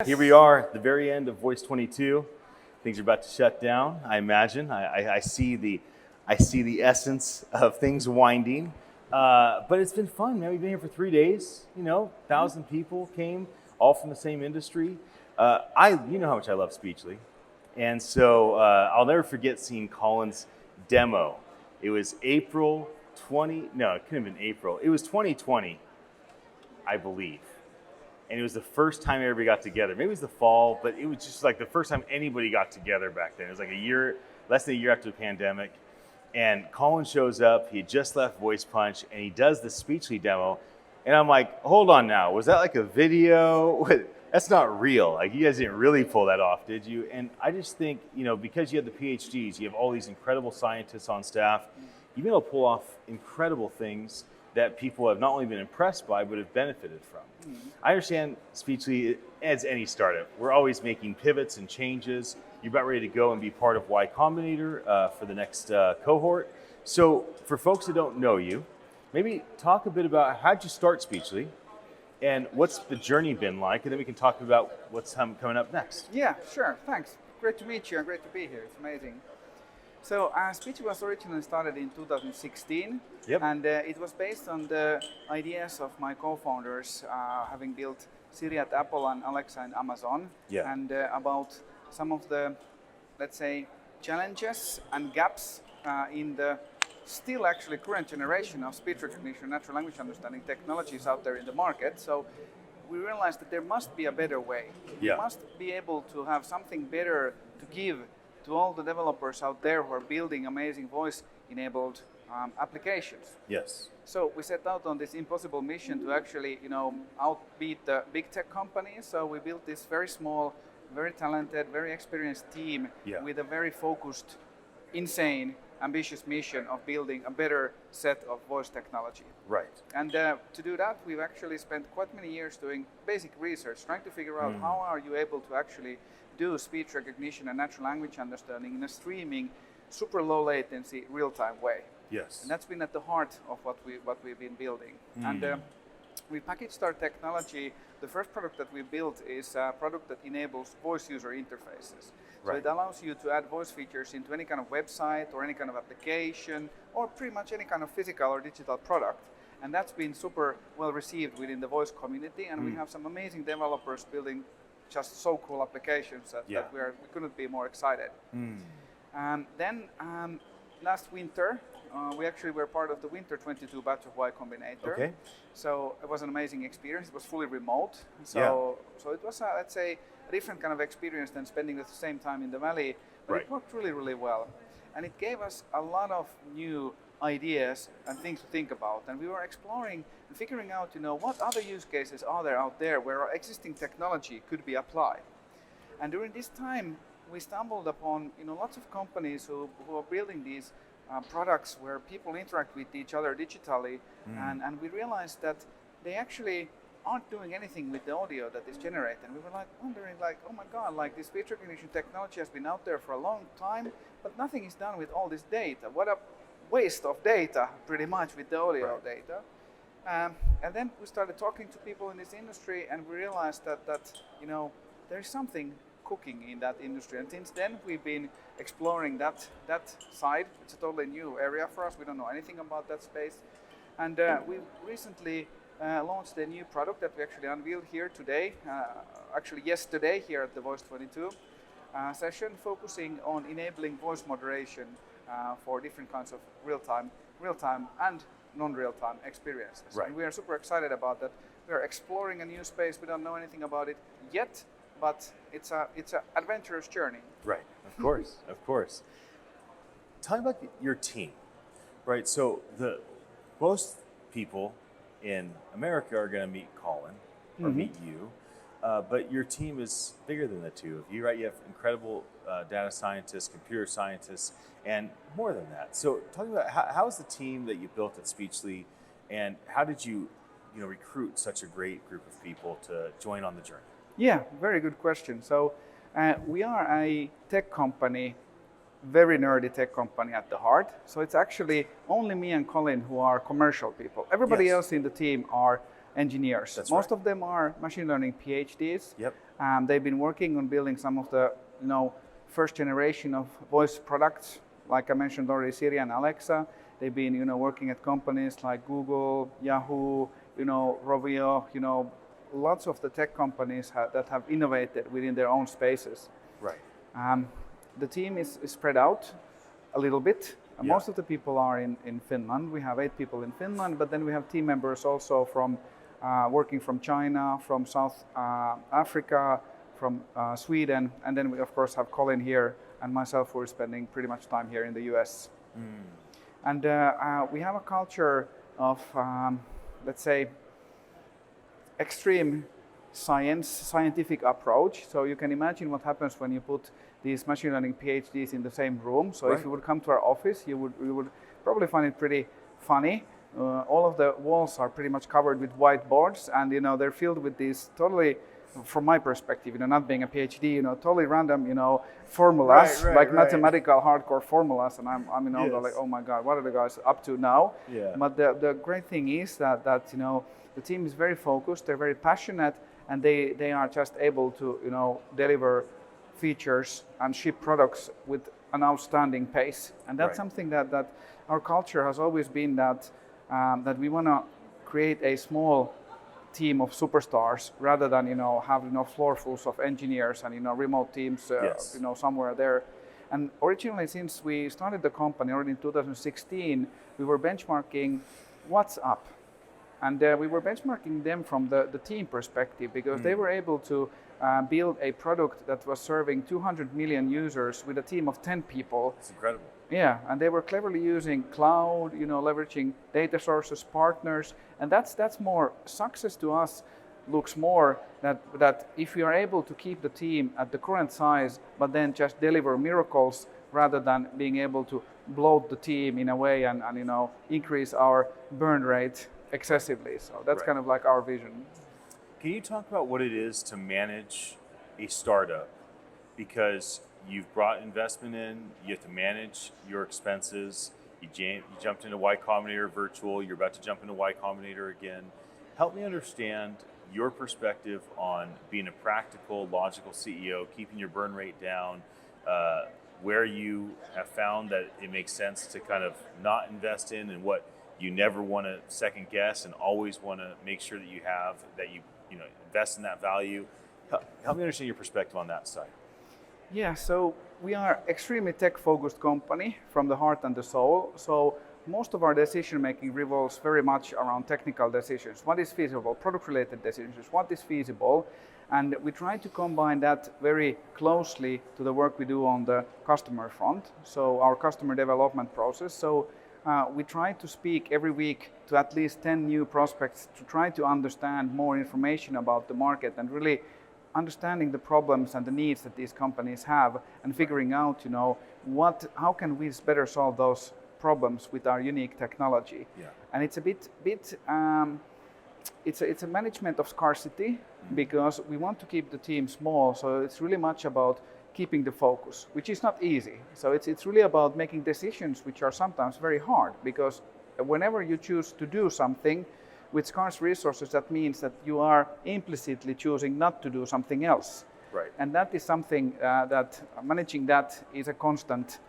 Here we are at the very end of Voice 22. Things are about to shut down, I imagine. I see the essence of things winding. But it's been fun, man. We've been here for 3 days. 1,000 people came, all from the same industry. You know how much I love Speechly. And so I'll never forget seeing Colin's demo. It was April 20, no, it couldn't have been April. It was 2020, I believe. And it was the first time everybody got together. Maybe it was the fall, but it was just like the first time anybody got together back then. It was like less than a year after the pandemic. And Colin shows up, he had just left Voice Punch, and he does the Speechly demo. And I'm like, hold on now, was that like a video? That's not real. Like, you guys didn't really pull that off, did you? And I just think, because you have the PhDs, you have all these incredible scientists on staff, you've been able to pull off incredible things that people have not only been impressed by, but have benefited from. I understand Speechly, as any startup, we're always making pivots and changes. You're about ready to go and be part of Y Combinator for the next cohort. So for folks that don't know you, maybe talk a bit about how'd you start Speechly and what's the journey been like, and then we can talk about what's coming up next. Yeah, sure, thanks. Great to meet you and great to be here, it's amazing. So Speechly was originally started in 2016, and it was based on the ideas of my co-founders having built Siri at Apple and Alexa in Amazon, and about some of the, let's say, challenges and gaps in the still actually current generation of speech recognition, natural language understanding technologies out there in the market. So we realized that there must be a better way. We must be able to have something better to give to all the developers out there who are building amazing voice-enabled applications. Yes. So we set out on this impossible mission to actually, outbeat the big tech companies. So we built this very small, very talented, very experienced team with a very focused, insane, ambitious mission of building a better set of voice technology. Right. And to do that, we've actually spent quite many years doing basic research, trying to figure out how are you able to actually do speech recognition and natural language understanding in a streaming, super low latency, real-time way. Yes. And that's been at the heart of what we've been building. And we packaged our technology. The first product that we built is a product that enables voice user interfaces. So it allows you to add voice features into any kind of website or any kind of application or pretty much any kind of physical or digital product. And that's been super well received within the voice community. And we have some amazing developers building just so cool applications that we couldn't be more excited. Then last winter, we actually were part of the Winter 22 batch of Y Combinator. Okay. So it was an amazing experience. It was fully remote. So it was, let's say, a different kind of experience than spending the same time in the valley. But it worked really, really well. And it gave us a lot of new ideas and things to think about. And we were exploring and figuring out, what other use cases are there out there where our existing technology could be applied. And during this time, we stumbled upon, lots of companies who are building these products where people interact with each other digitally, and we realized that they actually aren't doing anything with the audio that is generated. And we were wondering, oh my God, this speech recognition technology has been out there for a long time, but nothing is done with all this data. What a waste of data, pretty much, with the audio data. And then we started talking to people in this industry, and we realized that there's something cooking in that industry. And since then, we've been exploring that side. It's a totally new area for us. We don't know anything about that space. And we recently launched a new product that we actually unveiled here today, actually yesterday here at the Voice 22 session, focusing on enabling voice moderation for different kinds of real-time and non-real-time experiences. Right. And we are super excited about that. We are exploring a new space. We don't know anything about it yet, but it's an adventurous journey. Right, of course, of course. Tell me about your team, right? So most people in America are going to meet Colin or meet you, but your team is bigger than the two of you, right? You have incredible data scientists, computer scientists, and more than that. So talk about how is the team that you built at Speechly, and how did you recruit such a great group of people to join on the journey? Yeah, very good question. So we are a tech company, very nerdy tech company at the heart. So it's actually only me and Colin who are commercial people. Everybody else in the team are engineers. That's Most right. of them are machine learning PhDs. Yep. They've been working on building some of the first generation of voice products, like I mentioned already, Siri and Alexa. They've been working at companies like Google, Yahoo, Rovio, lots of the tech companies that have innovated within their own spaces. Right. The team is spread out a little bit. Yeah. Most of the people are in Finland. We have 8 people in Finland, but then we have team members also from working from China, from South Africa, from Sweden, and then we of course have Colin here and myself who are spending pretty much time here in the US. And we have a culture of, let's say, extreme scientific approach. So you can imagine what happens when you put these machine learning PhDs in the same room. So right. if you would come to our office, you would probably find it pretty funny. All of the walls are pretty much covered with whiteboards, and they're filled with these totally, from my perspective, not being a PhD, totally random, formulas, right, like right. mathematical hardcore formulas, and I'm Yes. like, oh my God, what are the guys up to now? Yeah. But the great thing is that the team is very focused, they're very passionate, and they are just able to deliver features and ship products with an outstanding pace, and that's Right. something that our culture has always been that we want to create a small team of superstars rather than have floorfuls of engineers and remote teams Yes. somewhere there. And originally, since we started the company already in 2016, we were benchmarking what's up, and we were benchmarking them from the team perspective because they were able to build a product that was serving 200 million users with a team of 10 people. It's incredible. Yeah, and they were cleverly using cloud, leveraging data sources, partners, and that's more success to us. Looks more that if we are able to keep the team at the current size, but then just deliver miracles rather than being able to bloat the team in a way and increase our burn rate excessively. So that's Right. kind of like our vision. Can you talk about what it is to manage a startup? Because you've brought investment in, you have to manage your expenses. You jumped into Y Combinator virtual, you're about to jump into Y Combinator again. Help me understand your perspective on being a practical, logical CEO, keeping your burn rate down, where you have found that it makes sense to kind of not invest in, and what you never want to second guess and always want to make sure that you have, that you invest in that value. Help me understand your perspective on that side. Yeah, so we are extremely tech-focused company from the heart and the soul. So most of our decision making revolves very much around technical decisions. What is feasible? Product-related decisions. What is feasible? And we try to combine that very closely to the work we do on the customer front. So our customer development process. So we try to speak every week to at least 10 new prospects to try to understand more information about the market and really understanding the problems and the needs that these companies have and figuring out, how can we better solve those problems with our unique technology. Yeah. And it's a bit it's a management of scarcity because we want to keep the team small. So it's really much about keeping the focus, which is not easy. So it's really about making decisions which are sometimes very hard because whenever you choose to do something with scarce resources, that means that you are implicitly choosing not to do something else. Right. And that is something that managing that is a constant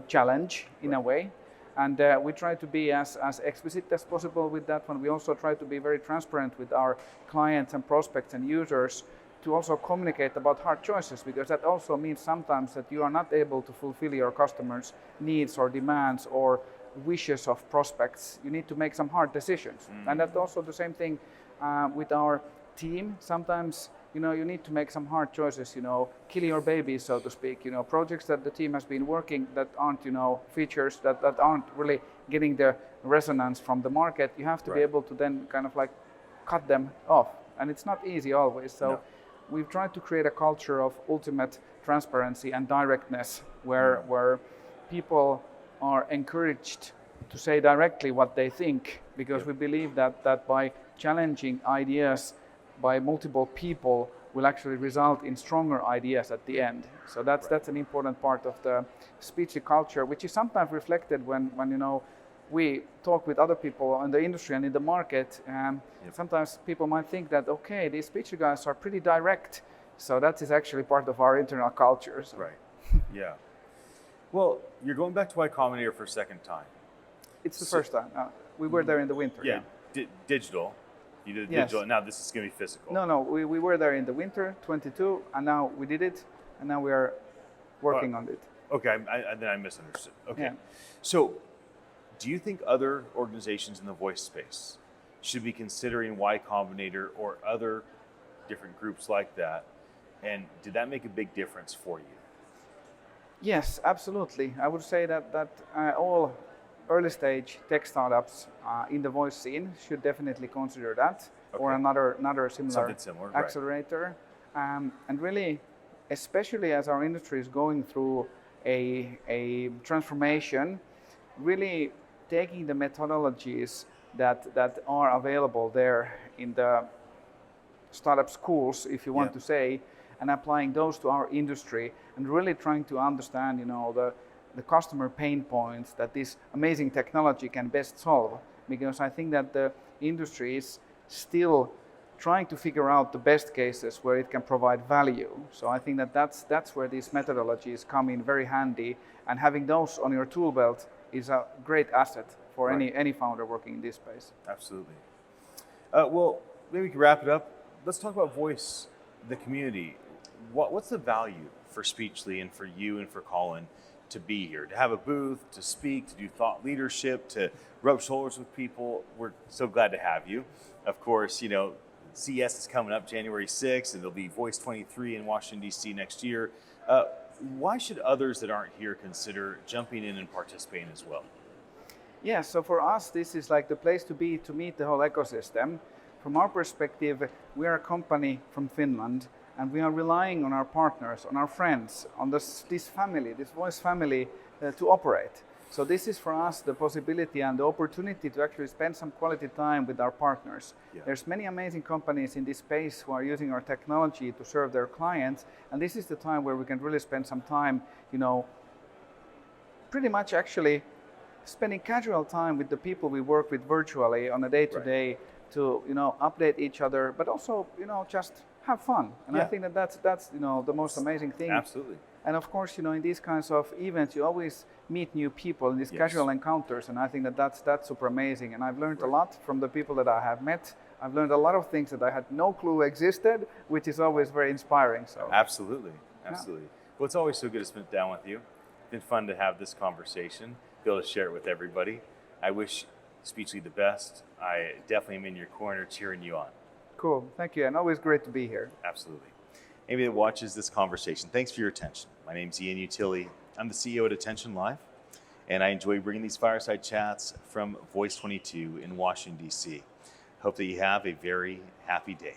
challenge in a way. And we try to be as explicit as possible with that one. We also try to be very transparent with our clients and prospects and users to also communicate about hard choices, because that also means sometimes that you are not able to fulfill your customers' needs or demands or wishes of prospects. You need to make some hard decisions. And that's also the same thing with our team. Sometimes you need to make some hard choices, kill your babies, so to speak. Projects that the team has been working that aren't features that aren't really getting the resonance from the market. You have to be able to then kind of like cut them off, and it's not easy always. So we've tried to create a culture of ultimate transparency and directness where people are encouraged to say directly what they think, because we believe that by challenging ideas by multiple people will actually result in stronger ideas at the end. So that's an important part of the speechy culture, which is sometimes reflected when we talk with other people in the industry and in the market, sometimes people might think that, okay, these speech guys are pretty direct. So that is actually part of our internal culture. So. Right. Yeah. Well, you're going back to Y Combinator for a second time. It's the first time. We were there in the winter. Yeah. Digital. You did Yes. digital. Now this is going to be physical. No. We were there in the winter, 22, and now we did it, and now we are working on it. Okay. Then I misunderstood. Okay. Yeah. So, do you think other organizations in the voice space should be considering Y Combinator or other different groups like that? And did that make a big difference for you? Yes, absolutely. I would say that all early stage tech startups in the voice scene should definitely consider that, or another similar accelerator. Right. And really, especially as our industry is going through a transformation, really taking the methodologies that are available there in the startup schools, if you want to say, and applying those to our industry, and really trying to understand, the customer pain points that this amazing technology can best solve. Because I think that the industry is still trying to figure out the best cases where it can provide value. So I think that that's where these methodologies come in very handy, and having those on your tool belt is a great asset for any founder working in this space. Absolutely. Well, maybe we can wrap it up. Let's talk about voice, the community. What's the value for Speechly and for you and for Colin to be here, to have a booth, to speak, to do thought leadership, to rub shoulders with people? We're so glad to have you. Of course, CES is coming up January 6th, and there'll be Voice 23 in Washington, D.C. next year. Why should others that aren't here consider jumping in and participating as well? Yeah, so for us, this is like the place to be to meet the whole ecosystem. From our perspective, we are a company from Finland, and we are relying on our partners, on our friends, on this family, this voice family to operate. So this is for us the possibility and the opportunity to actually spend some quality time with our partners. Yeah. There's many amazing companies in this space who are using our technology to serve their clients, and this is the time where we can really spend some time, pretty much actually spending casual time with the people we work with virtually on a day-to-day to, update each other, but also, just have fun. And I think that's the most amazing thing. Absolutely. And of course, in these kinds of events, you always meet new people in these casual encounters, and I think that's super amazing. And I've learned a lot from the people that I have met. I've learned a lot of things that I had no clue existed, which is always very inspiring. So absolutely. Well, it's always so good to spend down with you. It's been fun to have this conversation, be able to share it with everybody. I wish Speechly the best. I definitely am in your corner cheering you on. Cool, thank you, and always great to be here. Absolutely. Anybody that watches this conversation, thanks for your attention. My name's Ian Utilli. I'm the CEO at Attention Live, and I enjoy bringing these fireside chats from Voice 22 in Washington, D.C. Hope that you have a very happy day.